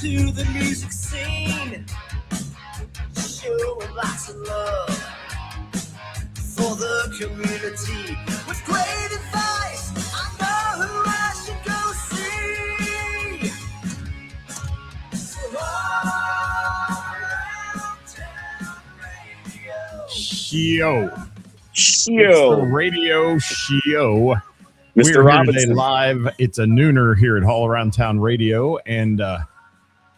to the music scene, showing lots of love for the community. With great advice, I know who I should go see. So all around town radio. It's the radio show. Mr. We're Robinson. here today live. It's a nooner here at All Around Town Radio. And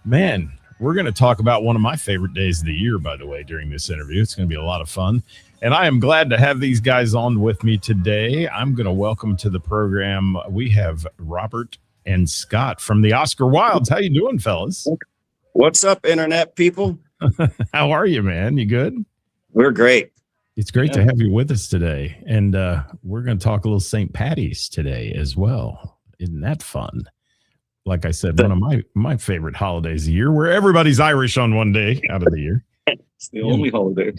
man, we're going to talk about one of my favorite days of the year, by the way, during this interview. It's going to be a lot of fun. And I am glad to have these guys on with me today. I'm going to welcome to the program. We have Robert and Scott from the Oscar Wildes. How you doing, fellas? What's up, internet people? How are you, man? You good? We're great. It's great to have you with us today. And we're going to talk a little St. Patty's today as well. Isn't that fun? Like I said, one of my favorite holidays of the year, where everybody's Irish on one day out of the year. It's the only holiday.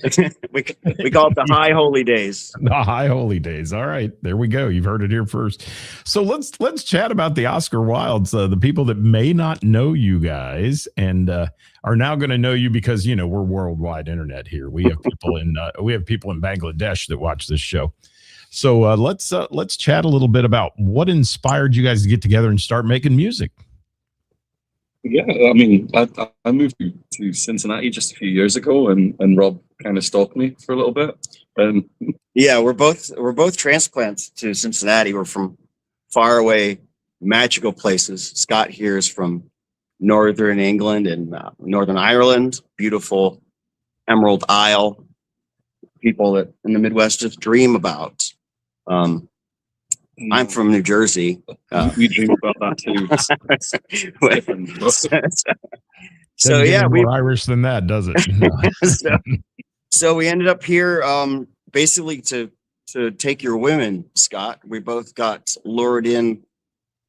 we call it the High Holy Days. The High Holy Days. All right, there we go. You've heard it here first. So let's chat about the Oscar Wildes. The people that may not know you guys and are now going to know you because we're worldwide internet here. We have people in Bangladesh that watch this show. So let's chat a little bit about what inspired you guys to get together and start making music. Yeah, I mean, I moved to Cincinnati just a few years ago, and Rob kind of stalked me for a little bit. Yeah, we're both transplants to Cincinnati. We're from far away, magical places. Scott here is from northern England and Northern Ireland, beautiful Emerald Isle. People that in the Midwest just dream about. I'm from New Jersey. We dream about that too. So yeah, we're more Irish than that, does it? so we ended up here basically to take your women, Scott. We both got lured in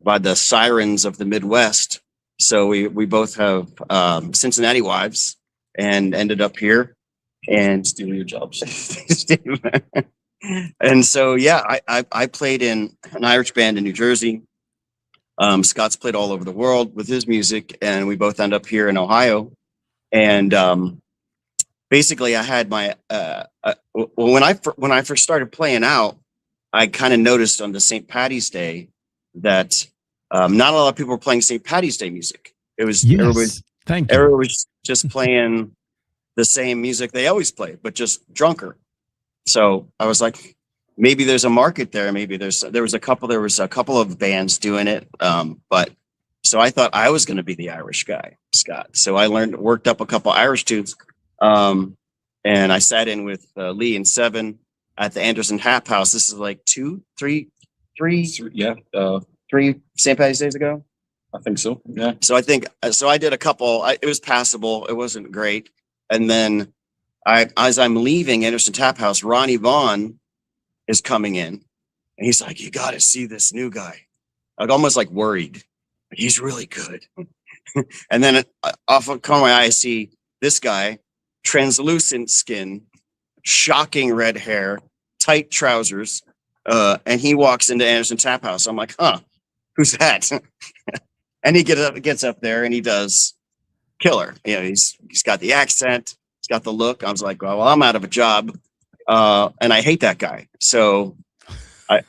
by the sirens of the Midwest. So we both have Cincinnati wives and ended up here and steal your jobs. And so, yeah, I played in an Irish band in New Jersey. Scott's played all over the world with his music, and we both end up here in Ohio. And basically, I had my when I first started playing out, I kind of noticed on the St. Patty's Day that not a lot of people were playing St. Patty's Day music. It was everyone was just playing the same music they always play, but just drunker. So I was like, maybe there's a market there. Maybe there was a couple of bands doing it. But so I thought I was going to be the Irish guy, Scott. So I worked up a couple Irish tunes. And I sat in with Lee and Seven at the Anderson Hap House. This is like three St. Patty's Days ago. I think so. Yeah. So I did a couple. It was passable. It wasn't great. And then as I'm leaving Anderson Tap House, Ronnie Vaughn is coming in, and he's like, "You got to see this new guy." I'm almost like worried. He's really good. And then off of corner of my eye, I see this guy, translucent skin, shocking red hair, tight trousers, and he walks into Anderson Tap House. I'm like, "Huh, who's that?" And he gets up there, and he does killer. He's got the accent. Got the look. I was like, well, I'm out of a job, and I hate that guy. So I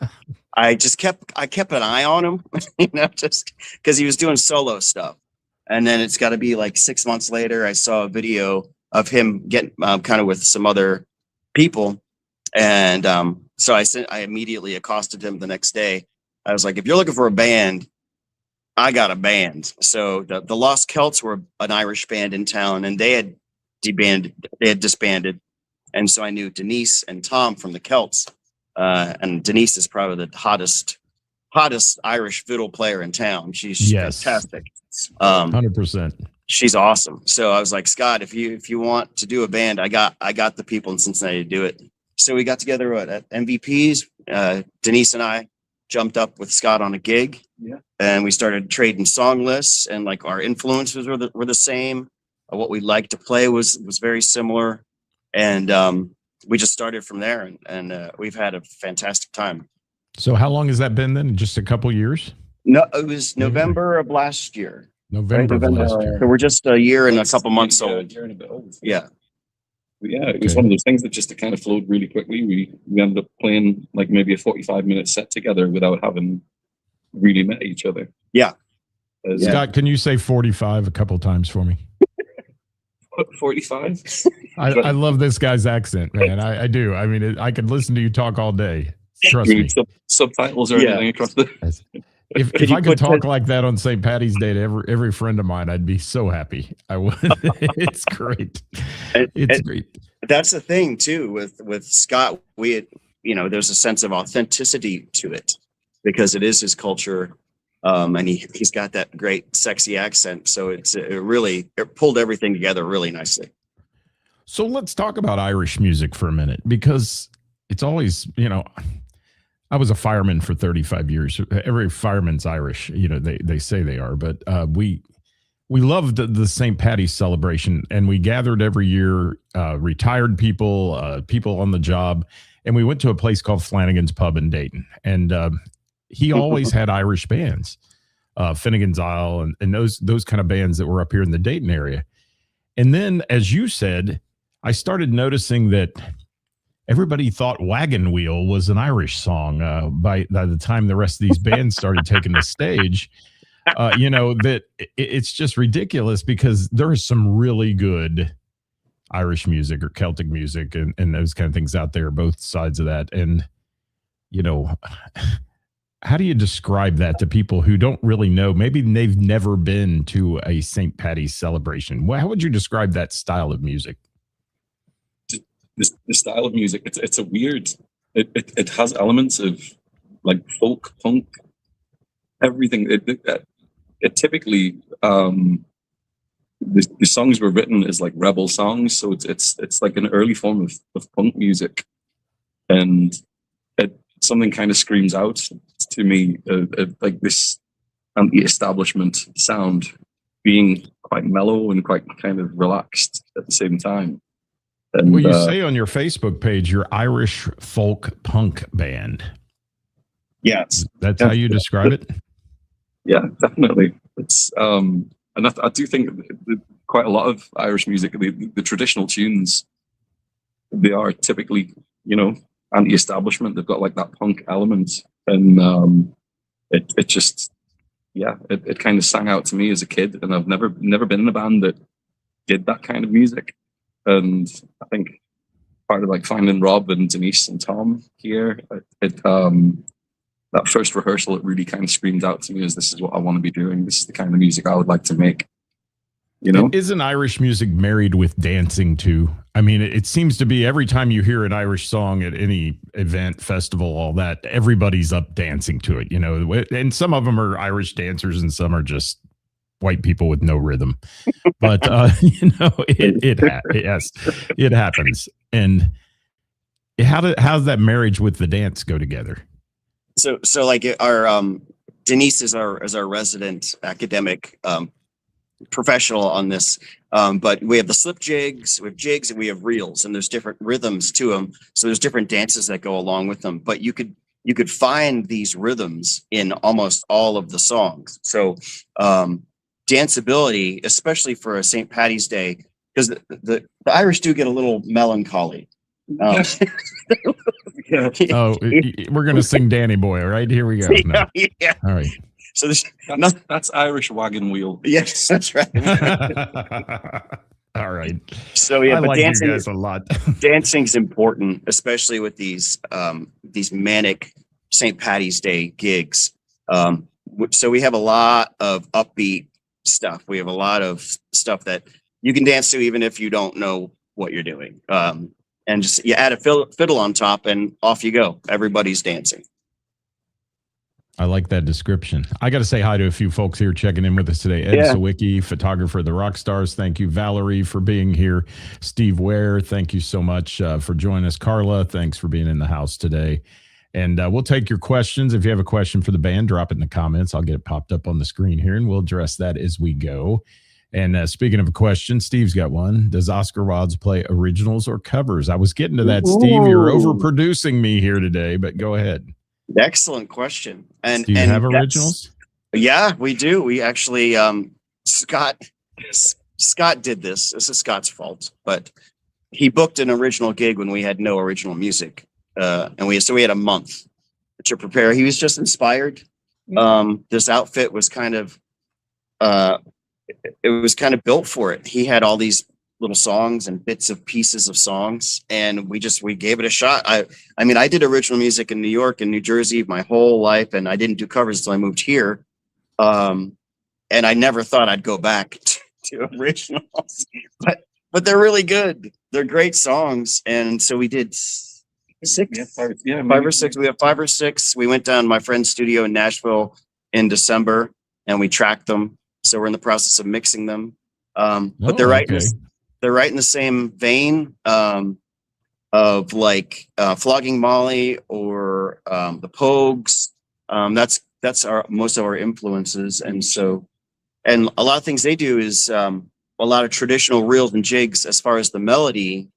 kept an eye on him, just because he was doing solo stuff. And then it's got to be like 6 months later, I saw a video of him getting kind of with some other people, and so I immediately accosted him the next day. I was like, if you're looking for a band, I got a band. So the Lost Celts were an Irish band in town, and they had disbanded, and so I knew Denise and Tom from the Celts, and Denise is probably the hottest Irish fiddle player in town. She's fantastic, 100%. She's awesome. So I was like, Scott, if you want to do a band, I got the people in Cincinnati to do it. So we got together at MVPs. Denise and I jumped up with Scott on a gig, and we started trading song lists, and like our influences were the same. What we liked to play was very similar, and we just started from there, and we've had a fantastic time. So how long has that been then? Just a couple years? No, it was November of last year. November of November. last year. So we're just a year and a It's couple months a old. year and a bit old. Yeah. But yeah, it was Okay. one of those things that just kind of flowed really quickly. We ended up playing like maybe a 45-minute set together without having really met each other. Yeah. Scott, can you say 45 a couple times for me? 45? I love this guy's accent, man. I do. I mean, I could listen to you talk all day. Trust me. Subtitles or Yeah. anything across the. If you I could put talk like that on St. Patty's Day to every friend of mine, I'd be so happy. I would. It's great. It's great. That's the thing too with Scott. There's a sense of authenticity to it because it is his culture, and he's got that great sexy accent. So it pulled everything together really nicely. So let's talk about Irish music for a minute because it's always, I was a fireman for 35 years. Every fireman's Irish, they say they are, but we loved the St. Patty's celebration, and we gathered every year, retired people, people on the job, and we went to a place called Flanagan's Pub in Dayton, and he always had Irish bands, Finnegan's Isle, and those kind of bands that were up here in the Dayton area. And then, as you said, I started noticing that everybody thought Wagon Wheel was an Irish song by the time the rest of these bands started taking the stage. That it's just ridiculous because there is some really good Irish music or Celtic music and those kind of things out there, both sides of that. And, how do you describe that to people who don't really know? Maybe they've never been to a St. Patty's celebration. How would you describe that style of music? The style of music, it's a weird. It has elements of like folk, punk, everything. It typically the songs were written as like rebel songs, so it's like an early form of punk music, and something kind of screams out to me like this anti-establishment sound, being quite mellow and quite kind of relaxed at the same time. And, well, you say on your Facebook page, you're Irish folk punk band. Yes, That's how you describe it? Yeah, definitely. It's and I do think quite a lot of Irish music, the traditional tunes, they are typically, anti-establishment. They've got like that punk element, and it just, it kind of sang out to me as a kid. And I've never been in a band that did that kind of music. And I think part of like finding Rob and Denise and Tom here, that first rehearsal, it really kind of screamed out to me as this is what I want to be doing. This is the kind of music I would like to make. Isn't Irish music married with dancing too? I mean, it seems to be every time you hear an Irish song at any event, festival, all that, everybody's up dancing to it, and some of them are Irish dancers and some are just white people with no rhythm, but it happens. And how's that marriage with the dance go together? So like our Denise is our resident academic professional on this, but we have the slip jigs, we have jigs, and we have reels, and there's different rhythms to them. So there's different dances that go along with them, but you could find these rhythms in almost all of the songs. So danceability, especially for a St. Patty's Day, because the Irish do get a little melancholy. Oh, we're gonna sing Danny Boy, right? Here we go. No. Yeah. All right. So there's that's Irish Wagon Wheel. yes, that's right. All right. So yeah, I but like dancing, you guys a lot. dancing's important, especially with these manic St. Patty's Day gigs. So we have a lot of upbeat stuff. We have a lot of stuff that you can dance to even if you don't know what you're doing. And just you add a fiddle on top and off you go. Everybody's dancing. I like that description. I got to say hi to a few folks here checking in with us today. Ed Sawicki, photographer of the Rockstars. Thank you. Valerie for being here. Steve Ware, thank you so much for joining us. Carla, thanks for being in the house today. And we'll take your questions. If you have a question for the band, drop it in the comments. I'll get it popped up on the screen here, and we'll address that as we go. And speaking of a question, Steve's got one. Does Oscar Wilde's play originals or covers? I was getting to that, Steve. You're overproducing me here today, but go ahead. Excellent question. And do you have originals? Yeah, we do. We actually Scott did this. This is Scott's fault, but he booked an original gig when we had no original music, and we had a month to prepare. He was just inspired. This outfit was kind of it was kind of built for it. He had all these little songs and bits of pieces of songs, and we gave it a shot. I mean, I did original music in New York and New Jersey my whole life, and I didn't do covers until I moved here. And I never thought I'd go back to originals, but they're really good. They're great songs, and so we did six, five or six. We have 5 or 6. We went down to my friend's studio in Nashville in December, and we tracked them. So we're in the process of mixing them. But they're right. They're right in the same vein of like Flogging Molly or the Pogues. That's most of our influences, and a lot of things they do is a lot of traditional reels and jigs as far as the melody.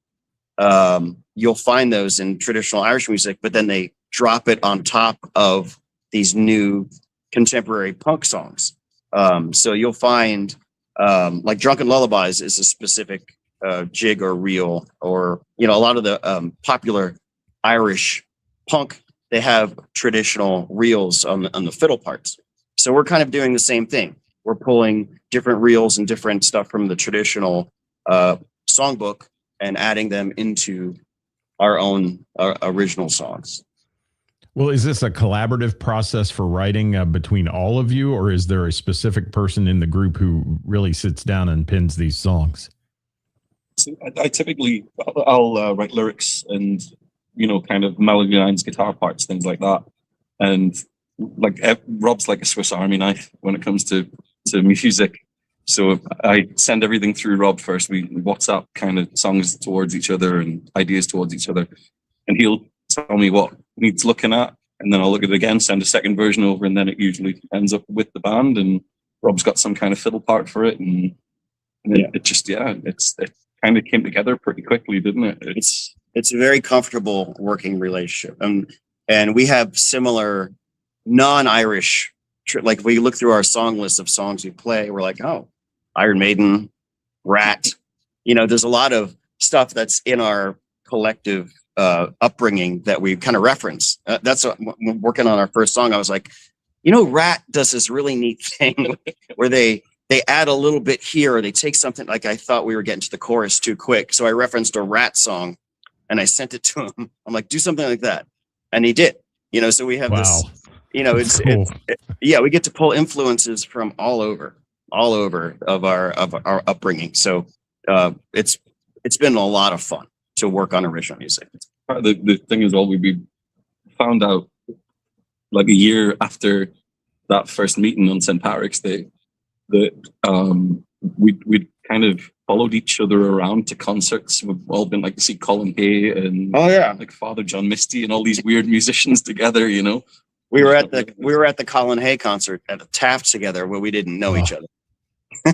You'll find those in traditional Irish music, but then they drop it on top of these new contemporary punk songs. So you'll find like Drunken Lullabies is a specific jig or reel, or a lot of the popular Irish punk, they have traditional reels on the fiddle parts. So we're kind of doing the same thing. We're pulling different reels and different stuff from the traditional songbook and adding them into our own original songs. Well, is this a collaborative process for writing between all of you, or is there a specific person in the group who really sits down and pins these songs? So I typically, I'll write lyrics and, kind of melody lines, guitar parts, things like that. And like Rob's like a Swiss Army knife when it comes to music. So I send everything through Rob first. We WhatsApp kind of songs towards each other and ideas towards each other. And he'll tell me what needs looking at, and then I'll look at it again, send a second version over, and then it usually ends up with the band, and Rob's got some kind of fiddle part for it, and it kind of came together pretty quickly, didn't it? It's a very comfortable working relationship, and we have similar non-Irish, like if we look through our song list of songs we play, we're like, oh, Iron Maiden, Rat, there's a lot of stuff that's in our collective upbringing that we kind of reference. That's when working on our first song, I was like, Rat does this really neat thing where they add a little bit here, or they take something, like I thought we were getting to the chorus too quick. So I referenced a Rat song and I sent it to him. I'm like, do something like that. And he did, so we have this, it's cool. We get to pull influences from all over of our upbringing. So it's been a lot of fun to work on original music. The thing is, we found out like a year after that first meeting on St. Patrick's Day that we'd kind of followed each other around to concerts. We've all been like to see Colin Hay and like Father John Misty and all these weird musicians together. We were at the Colin Hay concert at the Taft together where we didn't know each other.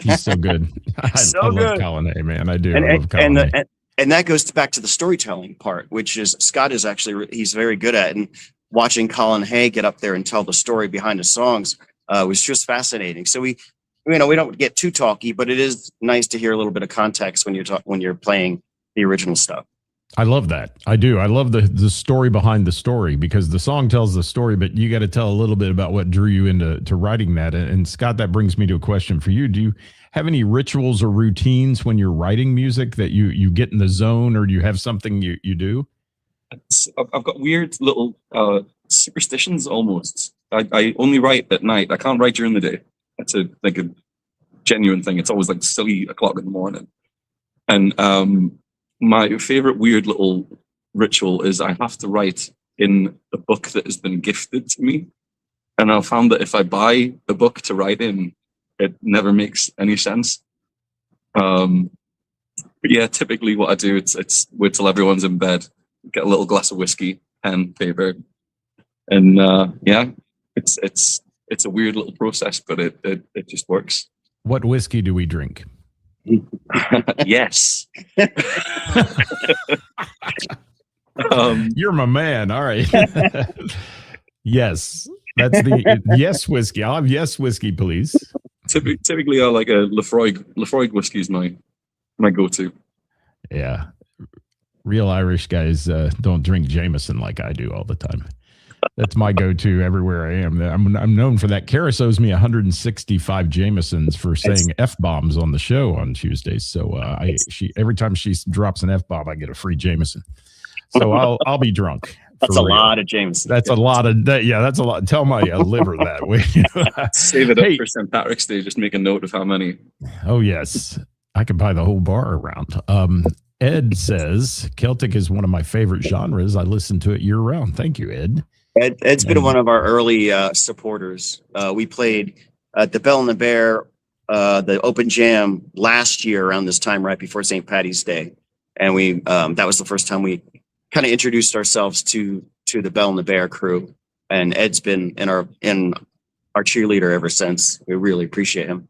He's so good. I love Colin Hay, man. I do. I love Colin Hay. And that goes back to the storytelling part, which is Scott is actually, he's very good at. And watching Colin Hay get up there and tell the story behind the songs was just fascinating. So we don't get too talky, but it is nice to hear a little bit of context when you're playing the original stuff. I love that. I do. I love the story behind the story, because the song tells the story, but you got to tell a little bit about what drew you into writing that. And Scott, that brings me to a question for you. Do you have any rituals or routines when you're writing music that you get in the zone, or do you have something you do? I've got weird little superstitions almost. I only write at night. I can't write during the day. That's a genuine thing. It's always like 3:00 in the morning. And my favorite weird little ritual is I have to write in the book that has been gifted to me. And I found that if I buy the book to write in, it never makes any sense. But yeah, typically what I do, it's wait till everyone's in bed, get a little glass of whiskey, pen, paper, and it's a weird little process, but it just works. What whiskey do we drink? Yes. You're my man. All right. Yes. That's the yes whiskey. I'll have yes whiskey, please. Typically, I like a Lefroy. Lefroy whiskey is my go-to. Yeah. Real Irish guys don't drink Jameson like I do all the time. That's my go-to everywhere I am. I'm known for that. Karis owes me 165 Jamesons for saying F-bombs on the show on Tuesdays. So every time she drops an F-bomb, I get a free Jameson. So I'll be drunk. That's a lot of Jameson. That's a lot of that. Yeah, that's a lot. Tell my liver that way. Save it up for St. Patrick's Day. Just make a note of how many. Oh yes, I could buy the whole bar around. Ed says Celtic is one of my favorite genres. I listen to it year round. Thank you, Ed. Ed's been one of our early supporters. We played at the Bell and the Bear, the open jam last year around this time, right before St. Paddy's Day, and we that was the first time we kind of introduced ourselves to the Bell and the Bear crew. And Ed's been in our cheerleader ever since. We really appreciate him.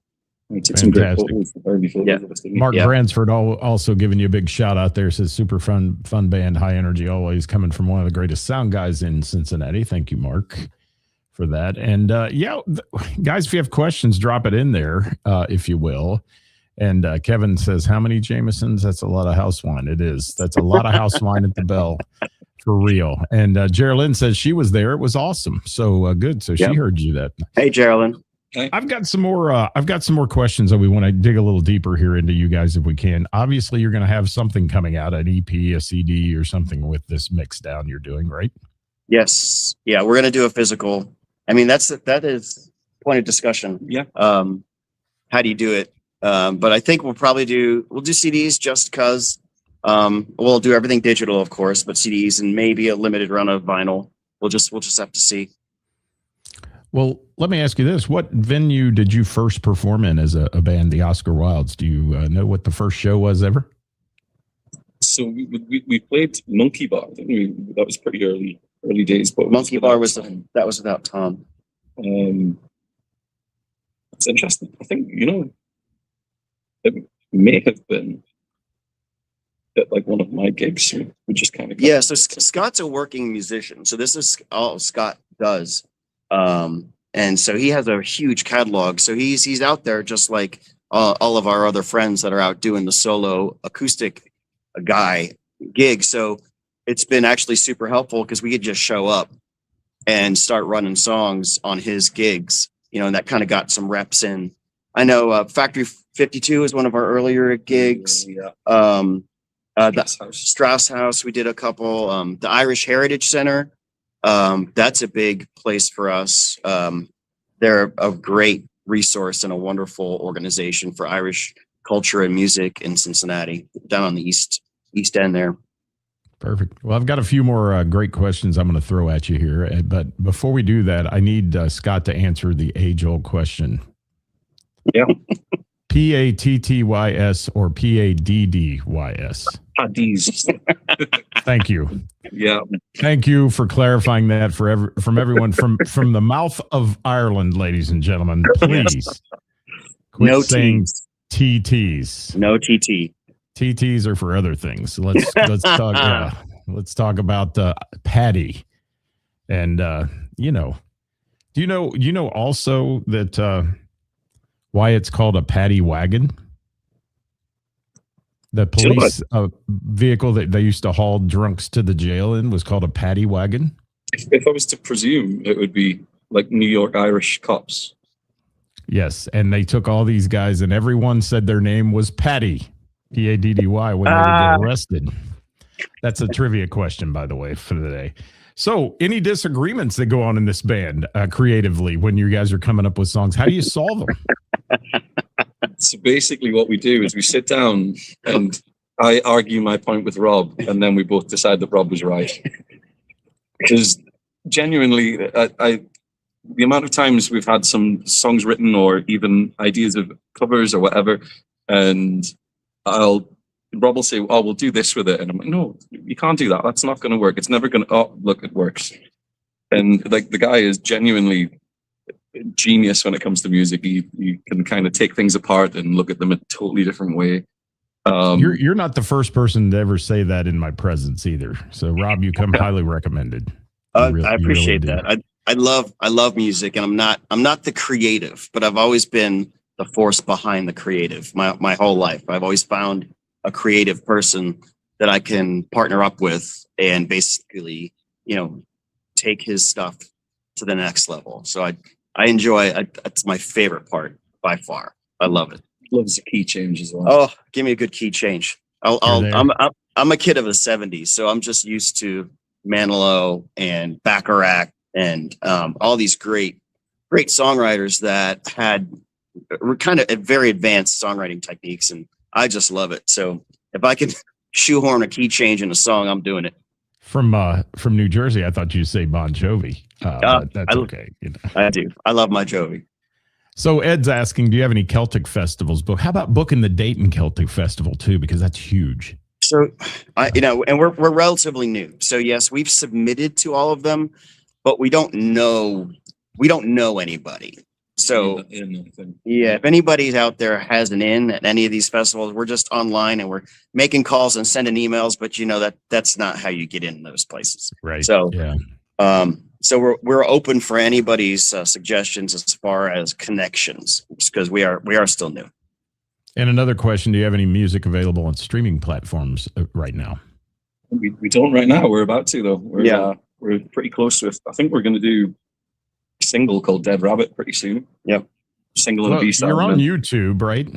We took some great photos. Mark Bransford also giving you a big shout out there. Says super fun band, high energy, always coming from one of the greatest sound guys in Cincinnati. Thank you, Mark, for that. And guys, if you have questions, drop it in there, if you will. And Kevin says, how many Jamesons? That's a lot of house wine. It is. That's a lot of house wine at the Bell. For real. And Geraldine says she was there. It was awesome. So good. So she heard you that. Hey, Geraldine. I've got some more questions that we want to dig a little deeper here into you guys if we can. Obviously, you're going to have something coming out, an EP, a CD, or something with this mix down you're doing, right? Yes. Yeah, we're going to do a physical. I mean, that is point of discussion. Yeah. How do you do it? But I think we'll do CDs just because we'll do everything digital, of course, but CDs and maybe a limited run of vinyl. We'll just have to see. Well, let me ask you this. What venue did you first perform in as a band, the Oscar Wildes? Do you know what the first show was ever? So we played Monkey Bar. I think that was pretty early days. But Monkey Bar was without Tom. It's interesting. I think, it may have been at like one of my gigs. We just kind of so Scott's a working musician. So this is all Scott does. And so he has a huge catalog. So he's out there just like all of our other friends that are out doing the solo acoustic guy gig. So it's been actually super helpful because we could just show up and start running songs on his gigs, and that kind of got some reps in. I know Factory 52 is one of our earlier gigs. The Strauss House, we did a couple. The Irish Heritage Center. That's a big place for us. They're a great resource and a wonderful organization for Irish culture and music in Cincinnati, down on the east end there. Perfect. Well, I've got a few more great questions I'm going to throw at you here. But before we do that, I need Scott to answer the age-old question. Yeah. Pattys or Paddys? Paddys. Thank you. Yeah. Thank you for clarifying that from everyone from the mouth of Ireland, ladies and gentlemen. Please quit no saying TTs. TTs. No TT. TTs are for other things. Let's talk. Yeah, let's talk about Paddy. And do you know also that why it's called a paddy wagon? The police vehicle that they used to haul drunks to the jail in was called a paddy wagon. If I was to presume, it would be like New York Irish cops. Yes, and they took all these guys, and everyone said their name was Paddy, Paddy, when they would get arrested. That's a trivia question, by the way, for the day. So, any disagreements that go on in this band creatively when you guys are coming up with songs? How do you solve them? So basically what we do is we sit down and I argue my point with Rob, and then we both decide that Rob was right. Because genuinely, the amount of times we've had some songs written or even ideas of covers or whatever, and Rob will say, oh, we'll do this with it. And I'm like, no, you can't do that. That's not going to work. It's never going to, oh, look, it works. And like the guy is genuinely genius when it comes to music. He can kind of take things apart and look at them a totally different way. You're not the first person to ever say that in my presence either. So Rob, you come highly recommended. I appreciate that. I love music, and I'm not the creative, but I've always been the force behind the creative. My whole life, I've always found a creative person that I can partner up with and basically, take his stuff to the next level. So I enjoy. That's my favorite part by far. I love it. Loves a key change as well. Oh, give me a good key change. You're there. I'm a kid of the '70s, so I'm just used to Manilow and Bacharach and all these great songwriters that were kind of very advanced songwriting techniques, and I just love it. So if I can shoehorn a key change in a song, I'm doing it. From New Jersey, I thought you'd say Bon Jovi. But that's okay. I do. I love my Jovi. So Ed's asking, do you have any Celtic festivals booked? How about booking the Dayton Celtic Festival too? Because that's huge. So, and we're relatively new. So yes, we've submitted to all of them, but we don't know anybody. So yeah, if anybody's out there has an in at any of these festivals, we're just online and we're making calls and sending emails, but that's not how you get in those places. Right. So yeah. So we're open for anybody's suggestions as far as connections, because we are still new. And another question: do you have any music available on streaming platforms right now? We don't right now. We're about to though. We're pretty close to it. I think we're going to do a single called Dead Rabbit pretty soon. Yep. Single and a B-side. You're on YouTube, right?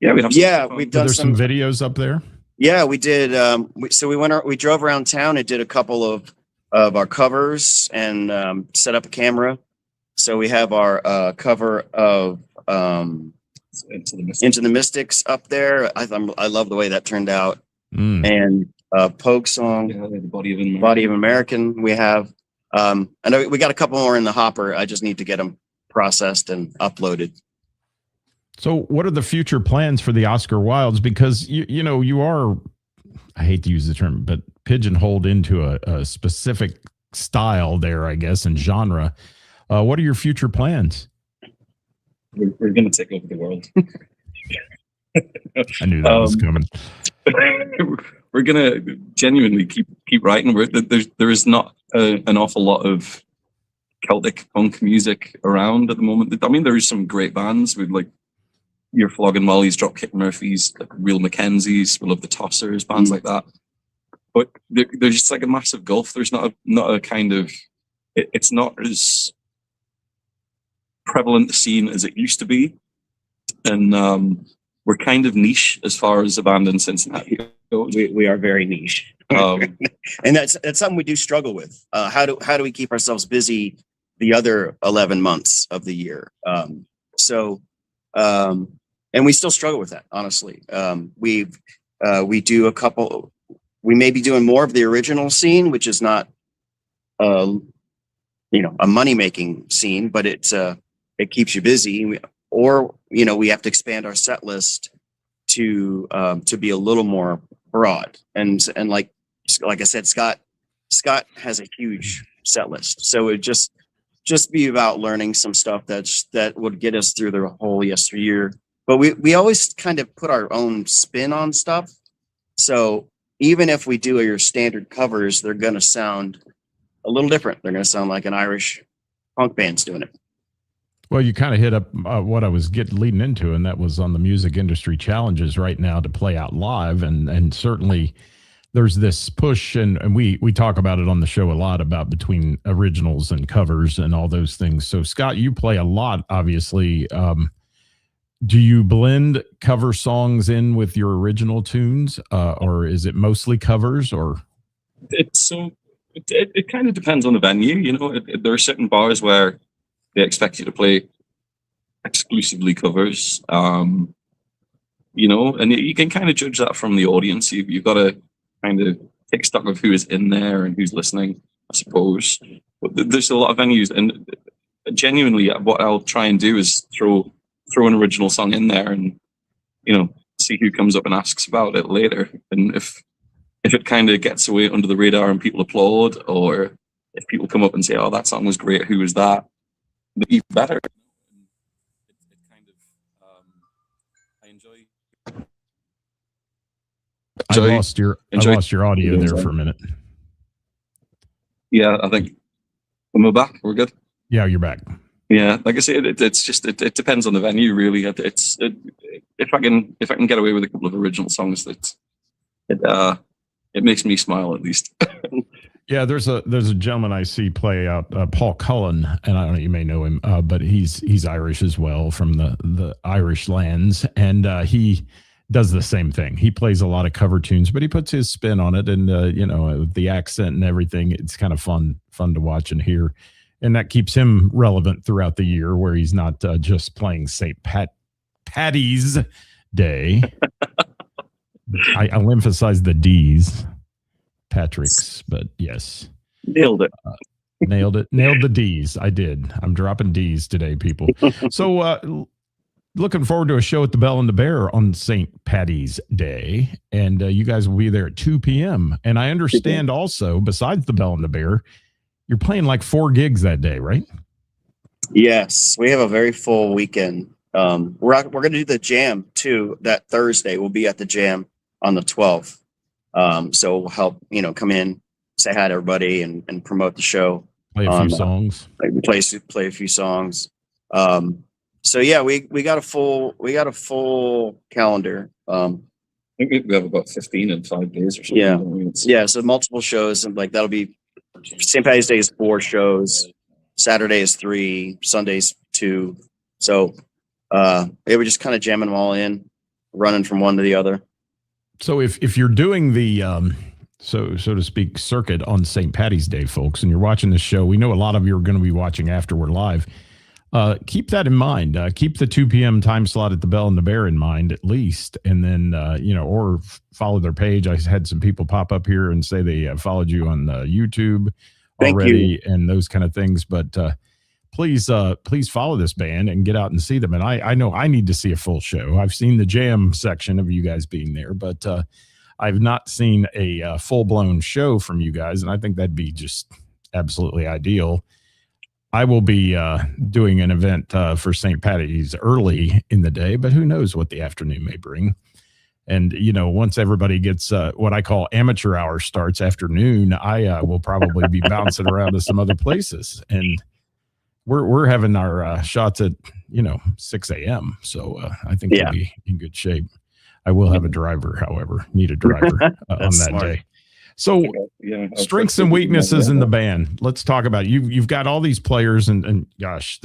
Yeah, we've done some videos up there. Yeah, we did. We drove around town and did a couple of our covers and set up a camera. So we have our cover of Into the Mystics up there. I love the way that turned out. And Pogue song, the Body of an American. We have. I know we got a couple more in the hopper. I just need to get them processed and uploaded. So what are the future plans for the Oscar Wildes? Because you are, I hate to use the term, but pigeonholed into a specific style there, I guess, and genre. What are your future plans? We're going to take over the world. I knew that was coming. We're going to genuinely keep writing. There is not an awful lot of Celtic punk music around at the moment. I mean, there is some great bands with like your Flogging Molly's, Dropkick Murphys, like Real Mackenzies. We love the Tossers, bands like that. But there's just like a massive gulf. There's not a kind of it's not as prevalent a scene as it used to be, and we're kind of niche as far as a band in Cincinnati goes. We are very niche, and that's something we do struggle with. How do we keep ourselves busy the other 11 months of the year? And we still struggle with that, honestly. We do a couple. We may be doing more of the original scene, which is not, a money-making scene, but it keeps you busy. Or we have to expand our set list to be a little more broad. And like I said, Scott has a huge set list, so it just be about learning some stuff that would get us through the whole yesteryear. But we always kind of put our own spin on stuff. So even if we do your standard covers, they're going to sound a little different. They're going to sound like an Irish punk band's doing it. Well, you kind of hit up what I was leading into, and that was on the music industry challenges right now to play out live. And certainly there's this push, and we talk about it on the show a lot, about between originals and covers and all those things. So Scott, you play a lot, obviously. Do you blend cover songs in with your original tunes, or is it mostly covers? Or it kind of depends on the venue. There are certain bars where they expect you to play exclusively covers, and you can kind of judge that from the audience. You've got to kind of take stock of who is in there and who's listening, I suppose. But there's a lot of venues, and genuinely, what I'll try and do is throw an original song in there, and see who comes up and asks about it later. And if it kind of gets away under the radar and people applaud, or if people come up and say, "Oh, that song was great. Who was that?" Even better. It kind of, I enjoy. I lost your audio there for a minute. Yeah, I think. Am I back? We're good. Yeah, you're back. Yeah, like I said, it's just it depends on the venue, really. If I can get away with a couple of original songs, it makes me smile at least. Yeah, there's a gentleman I see play out, Paul Cullen, and I don't know, you may know him, but he's Irish as well, from the Irish lands, and he does the same thing. He plays a lot of cover tunes, but he puts his spin on it, and the accent and everything. It's kind of fun to watch and hear, and that keeps him relevant throughout the year, where he's not just playing St. Patty's Day. I'll emphasize the D's. Patrick's, but yes. Nailed it. Nailed the D's. I did. I'm dropping D's today, people. So looking forward to a show at the Bell and the Bear on St. Patty's Day. And you guys will be there at 2 p.m. And I understand also, besides the Bell and the Bear, you're playing like 4 gigs that day, right? Yes, we have a very full weekend. We're going to do the Jam too that Thursday. We'll be at the Jam on the 12th. So we'll help, come in, say hi to everybody and promote the show. Play a few songs. Play a few songs. So yeah, we got a full calendar. I think we have about 15 in 5 days or something. Yeah. So multiple shows, and like that'll be St. Patty's Day is 4 shows, Saturday is 3, Sundays 2. So they were just kind of jamming them all in, running from one to the other. So if you're doing the so to speak circuit on St. Patty's Day, folks, and you're watching this show, we know a lot of you are going to be watching after we're live. Keep that in mind. Keep the 2 p.m. time slot at the Bell and the Bear in mind, at least, and then or follow their page. I had some people pop up here and say they followed you on YouTube already, and those kind of things. But please follow this band and get out and see them. And I know I need to see a full show. I've seen the jam section of you guys being there, but I've not seen a full-blown show from you guys, and I think that'd be just absolutely ideal. I will be doing an event for St. Patty's early in the day, but who knows what the afternoon may bring. And, once everybody gets what I call amateur hour starts afternoon, I will probably be bouncing around to some other places. And we're having our shots at 6 a.m. So I think we'll be in good shape. I will have a driver, however, need a driver on that smart day. So strengths and weaknesses in the band. Let's talk about it. You've got all these players and gosh,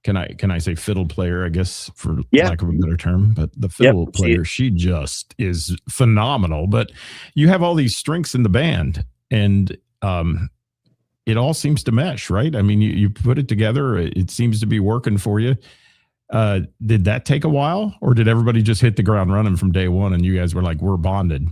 can I say fiddle player, I guess, for lack of a better term, but the fiddle player, she just is phenomenal. But you have all these strengths in the band, and it all seems to mesh, right? I mean, you put it together. It seems to be working for you. Did that take a while, or did everybody just hit the ground running from day one and you guys were like, we're bonded?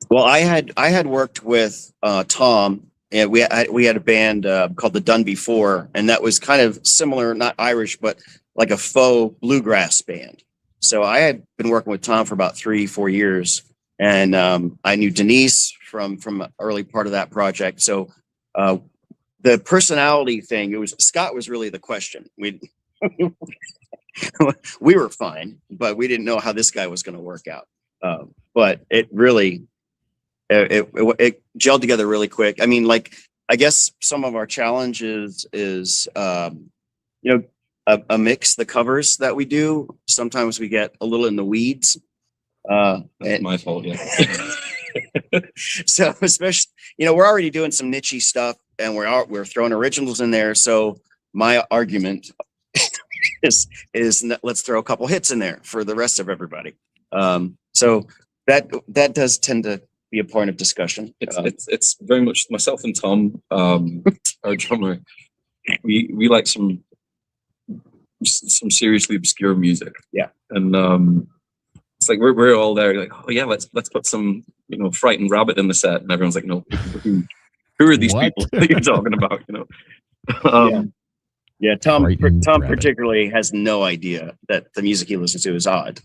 Well, I had worked with Tom, and we had a band called the Done Before, and that was kind of similar, not Irish, but like a faux bluegrass band. So I had been working with Tom for about 3-4 years, and I knew Denise from early part of that project. So the personality thing, Scott was really the question. We were fine, but we didn't know how this guy was going to work out. But it really it gelled together really quick. I mean, like, I guess some of our challenges is a mix, the covers that we do. Sometimes we get a little in the weeds. That's my fault. Yeah. So especially, we're already doing some niche stuff, and we're throwing originals in there. So my argument is let's throw a couple hits in there for the rest of everybody. So that does tend to be a point of discussion. It's very much myself and Tom, our drummer. We like some seriously obscure music. Yeah, and it's like we're all there like, oh yeah, let's put some Frightened Rabbit in the set, and everyone's like, no, who are these people that you're talking about? Yeah, Tom particularly has no idea that the music he listens to is odd.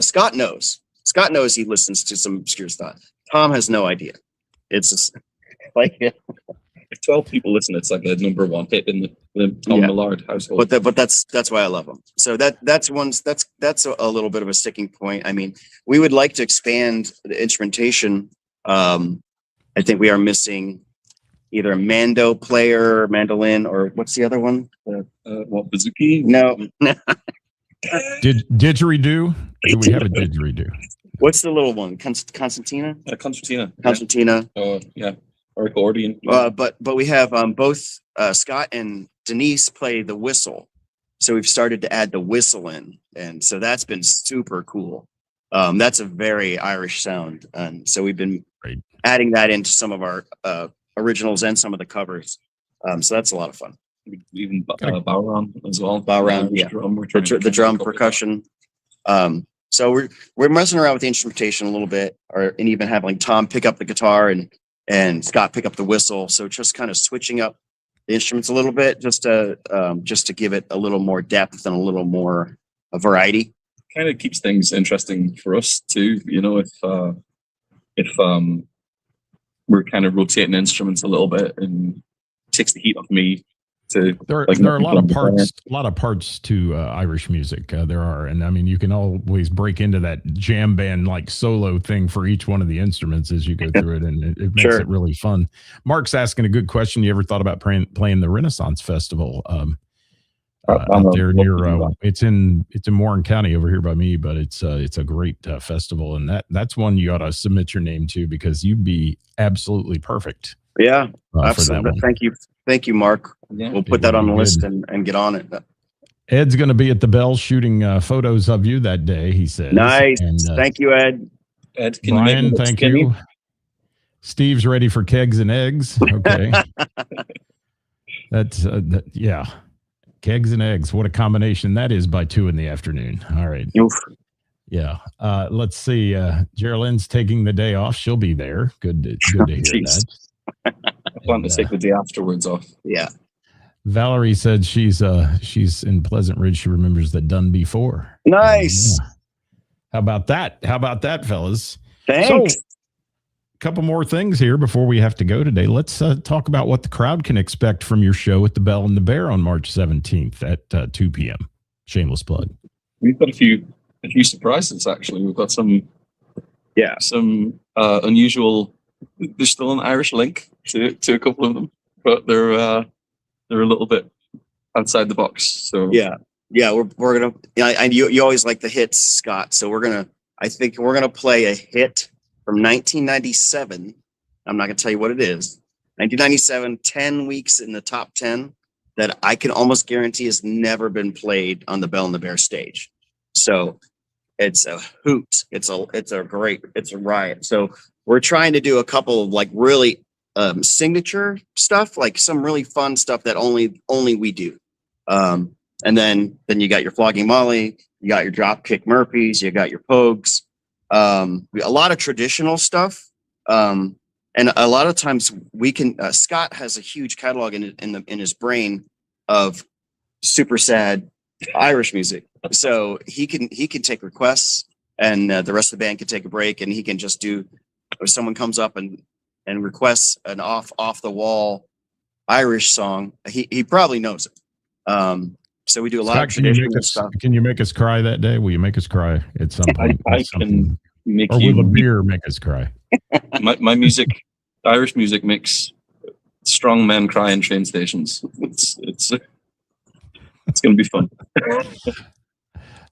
Scott knows. Scott knows he listens to some obscure stuff. Tom has no idea. It's just like if 12 people listen, it's like a #1 hit in the Tom Millard household. But that's why I love him. So that's a little bit of a sticking point. I mean, we would like to expand the instrumentation. I think we are missing either a mando player, mandolin, or what's the other one? What, Bazooki? No, Didgeridoo? Do we have a didgeridoo? what's the little one? Constantina. Concertina. Constantina. Yeah. Or accordion. But we have both Scott and Denise play the whistle, so we've started to add the whistle in, and so that's been super cool. That's a very Irish sound, and so we've been adding that into some of our originals and some of the covers. So that's a lot of fun. Even Bowron as well. Bowron, yeah. The drum percussion. So we're messing around with the instrumentation a little bit, and even having Tom pick up the guitar and Scott pick up the whistle. So just kind of switching up the instruments a little bit, just to give it a little more depth and a little more variety. Kind of keeps things interesting for us too. You know, if we're kind of rotating instruments a little bit, and takes the heat off me. There are a lot of parts to Irish music. There are, and I mean, you can always break into that jam band like solo thing for each one of the instruments as you go through it, and it makes it really fun. Mark's asking a good question. You ever thought about playing the Renaissance Festival? Out there near it's in Warren County over here by me, but it's a great festival, and that's one you ought to submit your name to, because you'd be absolutely perfect. Yeah, absolutely. Thank you, Mark. Yeah, we'll put that on the list and get on it. Ed's going to be at the Bell shooting photos of you that day, he says. Nice. And, thank you, Ed. Ed, Brian, thank you. Steve's ready for kegs and eggs. Okay. Yeah. Kegs and eggs. What a combination that is by 2 p.m. All right. Oof. Yeah. Let's see. Geraldine's taking the day off. She'll be there. Good to hear that. I plan to take the day afterwards off. Yeah. Valerie said she's in Pleasant Ridge. She remembers the done before. Nice. Yeah. How about that, fellas? Thanks. So, a couple more things here before we have to go today. Let's talk about what the crowd can expect from your show at the Bell and the Bear on March 17th at 2 p.m. Shameless plug. We've got a few surprises, actually. We've got some unusual. There's still an Irish link to a couple of them, but they're a little bit outside the box. So we're gonna. You always like the hits, Scott. So I think we're gonna play a hit from 1997. I'm not gonna tell you what it is. 1997, 10 weeks in the top 10 that I can almost guarantee has never been played on the Bell and the Bear stage. So it's a hoot. It's a riot. So we're trying to do a couple of like really signature stuff, like some really fun stuff that only we do. And then you got your Flogging Molly, you got your Dropkick Murphys, you got your Pogues, a lot of traditional stuff. And a lot of times we can, Scott has a huge catalog in his brain of super sad Irish music. So he can take requests, and the rest of the band can take a break, and he can just do, if someone comes up and requests an off the wall Irish song, he probably knows it. So we do a lot of traditional stuff. Can you make us cry that day? Will you make us cry at some point? I can make or will a beer make us cry? My music, Irish music, makes strong men cry in train stations. It's going to be fun.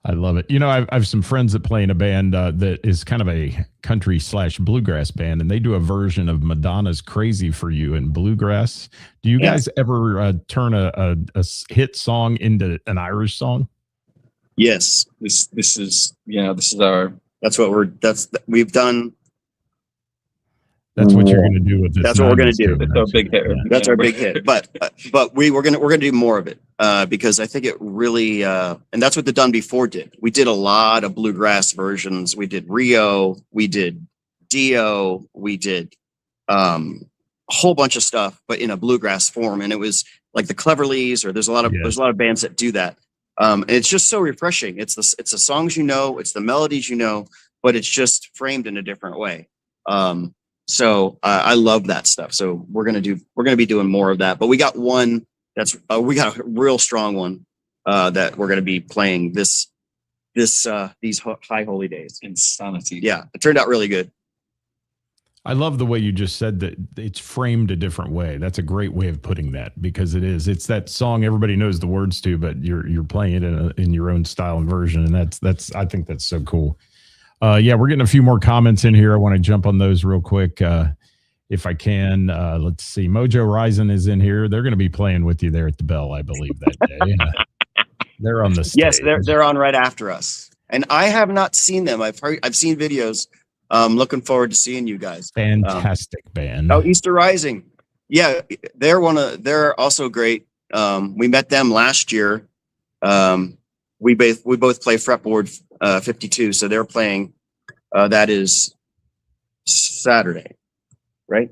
I love it. You know, I've some friends that play in a band that is kind of a country / bluegrass band, and they do a version of Madonna's "Crazy for You" in bluegrass. Do you guys ever turn a hit song into an Irish song? Yes. This is our. We've done. That's what you're going to do with this. That's what we're going to do. It's our big hit. That's our big hit. But we're going to do more of it because I think it really and that's what the Done Before did. We did a lot of bluegrass versions. We did Rio. We did Dio. We did a whole bunch of stuff, but in a bluegrass form. And it was like the Cleverleys, or there's a lot of bands that do that. And it's just so refreshing. It's the songs it's the melodies but it's just framed in a different way. So I love that stuff. So we're gonna be doing more of that. But we got one we got a real strong one that we're gonna be playing these high holy days. Insanity. Yeah, it turned out really good. I love the way you just said that it's framed a different way. That's a great way of putting that because it is. It's that song everybody knows the words to, but you're playing it in your own style and version, and that's I think that's so cool. Yeah, we're getting a few more comments in here. I want to jump on those real quick if I can. Let's see. Mojo Rising is in here. They're going to be playing with you there at the Bell, I believe, that day. They're on the stage. Yes, they're on right after us, and I have not seen them. I've seen videos. Looking forward to seeing you guys. Fantastic band. Oh, Easter Rising. Yeah, they're also great. We met them last year. We both play fretboard 52, so they're playing. That is Saturday, right?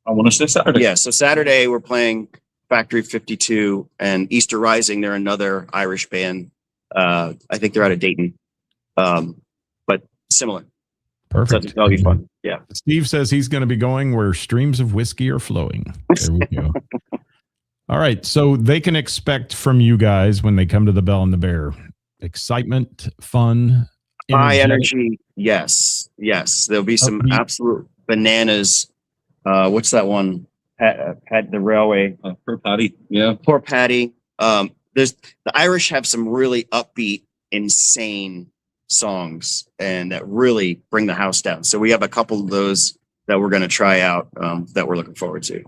I want to say Saturday. Yeah, so Saturday we're playing Factory 52 and Easter Rising. They're another Irish band. I think they're out of Dayton, but similar. Perfect. So that'll be fun. Yeah. Steve says he's going to be going where streams of whiskey are flowing. There we go. All right. So they can expect from you guys when they come to the Bell and the Bear excitement, fun, high energy. Yes. There'll be some absolute bananas. What's that one? Had the railway. Poor Paddy. Yeah. Poor Paddy. The Irish have some really upbeat, insane songs and that really bring the house down. So we have a couple of those that we're going to try out that we're looking forward to.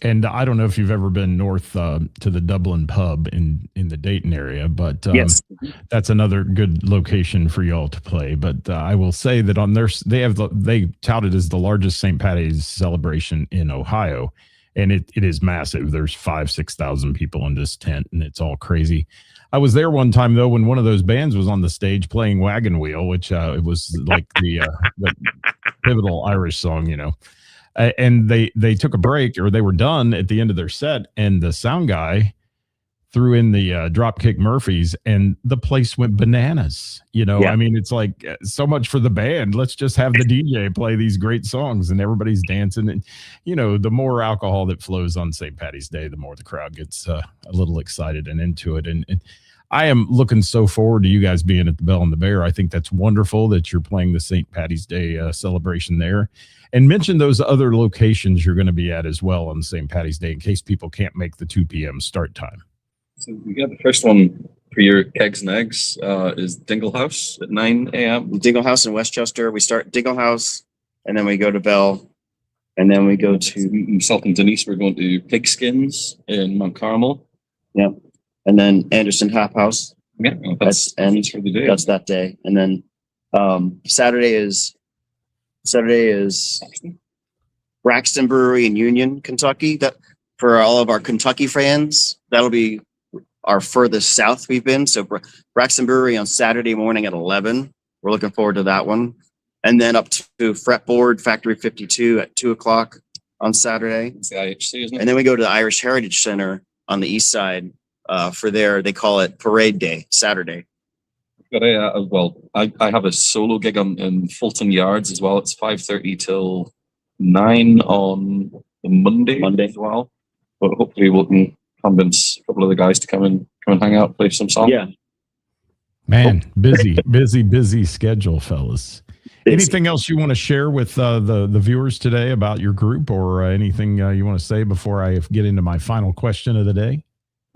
And I don't know if you've ever been north to the Dublin pub in the Dayton area, but yes, that's another good location for y'all to play. But I will say that on they tout it as the largest St. Paddy's celebration in Ohio, and it is massive. There's 5,000-6,000 people in this tent, and it's all crazy. I was there one time though when one of those bands was on the stage playing Wagon Wheel, which it was like the pivotal Irish song, you know. And they took a break, or they were done at the end of their set, and the sound guy threw in the Dropkick Murphys, and the place went bananas. You know, yeah. I mean, it's like so much for the band. Let's just have the DJ play these great songs, and everybody's dancing. And you know, the more alcohol that flows on St. Paddy's Day, the more the crowd gets a little excited and into it. And I am looking so forward to you guys being at the Bell and the Bear. I think that's wonderful that you're playing the St. Paddy's Day celebration there. And mention those other locations you're going to be at as well on St. Paddy's Day in case people can't make the 2 p.m. start time. So we got the first one for your kegs and eggs is Dingle House at 9 a.m. Dingle House in Westchester. We start Dingle House, and then we go to Bell, and then we go to myself and Denise. We're going to Pigskins in Mount Carmel. Yeah, and then Anderson Tap House. Yeah, that's for the day. That's that day, and then Saturday is Braxton Brewery in Union, Kentucky. That for all of our Kentucky fans, that'll be our furthest south we've been. So Braxton Brewery on Saturday morning at 11. We're looking forward to that one. And then up to Fretboard Factory 52 at 2:00 on Saturday. It's the IHC, isn't it? And then we go to the Irish Heritage Center on the east side for they call it Parade Day, Saturday. I have a solo gig in Fulton Yards as well. It's 5:30 till 9 on the Monday as well. But hopefully we can convince a couple of the guys to come and hang out, play some songs. Yeah. Man, busy schedule, fellas. Anything else you want to share with the viewers today about your group, or anything you want to say before I get into my final question of the day?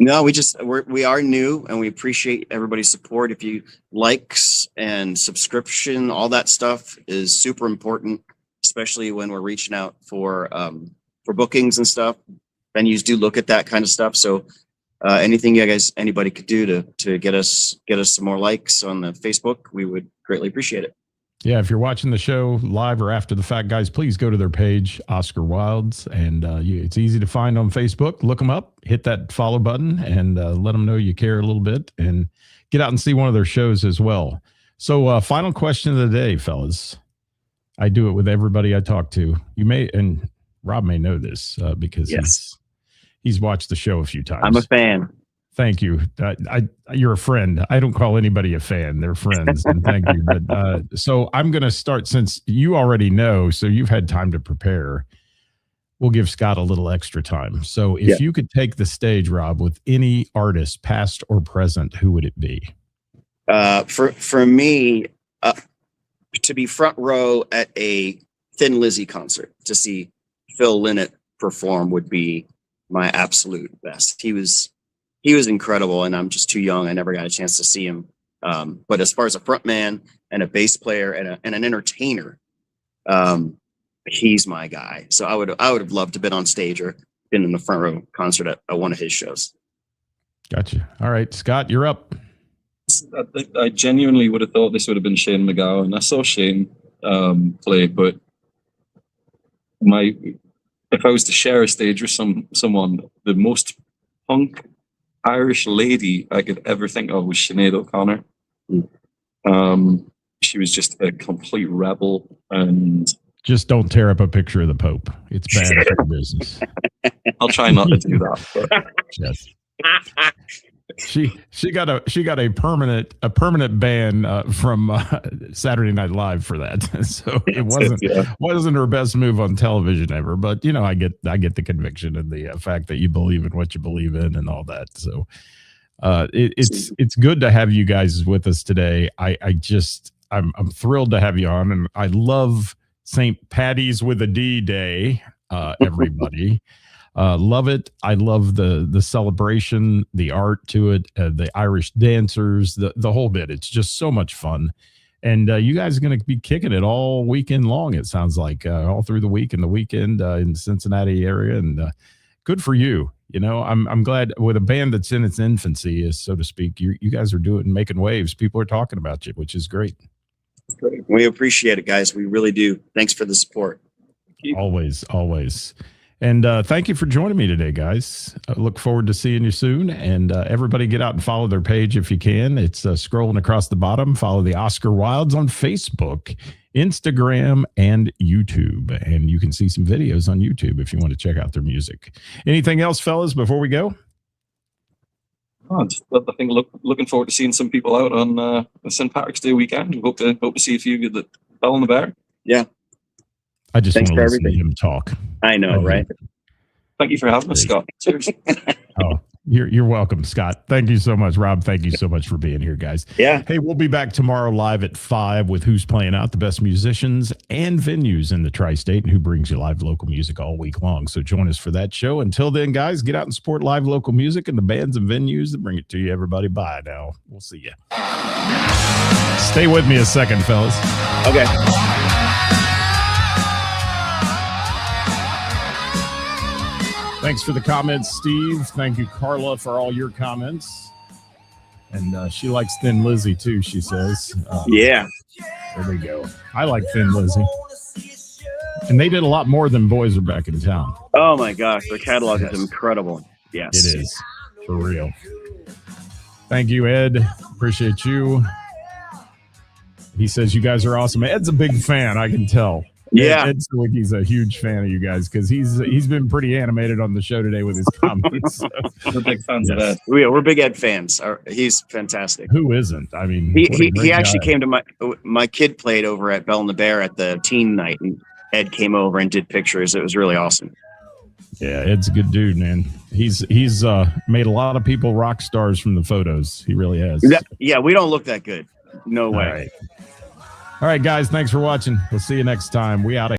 No, we are new, and we appreciate everybody's support. If you likes and subscription, all that stuff is super important, especially when we're reaching out for bookings and stuff. Venues do look at that kind of stuff. So anything anybody could do to get us some more likes on the Facebook, we would greatly appreciate it. Yeah, if you're watching the show live or after the fact, guys, please go to their page, Oscar Wildes, and it's easy to find on Facebook. Look them up, hit that follow button, and let them know you care a little bit, and get out and see one of their shows as well. So final question of the day, fellas. I do it with everybody I talk to. You may, and Rob may know this because he's watched the show a few times. I'm a fan. Thank you. You're a friend. I don't call anybody a fan. They're friends. And thank you. But so I'm going to start, since you already know, so you've had time to prepare. We'll give Scott a little extra time. So if you could take the stage, Rob, with any artist, past or present, who would it be? For me, to be front row at a Thin Lizzy concert to see Phil Lynott perform would be my absolute best. He was incredible, and I'm just too young. I never got a chance to see him. But as far as a front man and a bass player and an entertainer, he's my guy. So I would have loved to have been on stage or been in the front row concert at one of his shows. Gotcha. All right, Scott, you're up. I genuinely would have thought this would have been Shane MacGowan. I saw Shane play, but if I was to share a stage with someone, the most punk Irish lady I could ever think of was Sinead O'Connor. She was just a complete rebel, and just don't tear up a picture of the Pope. It's bad for business. I'll try not to do that. But. Yes. She got a permanent ban from Saturday Night Live for that. So it wasn't her best move on television ever. But I get the conviction and the fact that you believe in what you believe in and all that. So it's good to have you guys with us today. I'm thrilled to have you on, and I love St. Paddy's with a D Day. Everybody. Love it. I love the celebration, the art to it, the Irish dancers, the whole bit. It's just so much fun. And you guys are going to be kicking it all weekend long, it sounds like, all through the week and the weekend in the Cincinnati area. And good for you. I'm glad with a band that's in its infancy, so to speak, you guys are making waves. People are talking about you, which is great. We appreciate it, guys. We really do. Thanks for the support. Always. And thank you for joining me today, guys. I look forward to seeing you soon. And everybody get out and follow their page if you can. It's scrolling across the bottom. Follow the Oscar Wildes on Facebook, Instagram, and YouTube. And you can see some videos on YouTube if you want to check out their music. Anything else, fellas, before we go? I think looking forward to seeing some people out on St. Patrick's Day weekend. Hope to see a few at the Bell in the Bear. Yeah. I just want to listen to him talk. I know, right? Thank you for having us, Scott. Cheers. Oh, you're welcome, Scott. Thank you so much, Rob. Thank you so much for being here, guys. Yeah. Hey, we'll be back tomorrow live at 5 with Who's Playing Out, the best musicians and venues in the tri-state, and who brings you live local music all week long. So join us for that show. Until then, guys, get out and support live local music and the bands and venues that bring it to you. Everybody, bye now. We'll see you. Stay with me a second, fellas. Okay. Thanks for the comments, Steve. Thank you, Carla, for all your comments. And she likes Thin Lizzy, too, she says. Yeah. There we go. I like Thin Lizzy. And they did a lot more than Boys Are Back in Town. Oh, my gosh. Their catalog is incredible. Yes. It is. For real. Thank you, Ed. Appreciate you. He says you guys are awesome. Ed's a big fan, I can tell. Yeah, Ed Sawicki's a huge fan of you guys because he's been pretty animated on the show today with his comments. So. We're big fans of Ed. We're big Ed fans. He's fantastic. Who isn't? I mean, he actually came to my kid played over at Bell and the Bear at the teen night, and Ed came over and did pictures. It was really awesome. Yeah, Ed's a good dude, man. He's made a lot of people rock stars from the photos. He really has. Yeah, we don't look that good. No way. All right, guys. Thanks for watching. We'll see you next time. We out of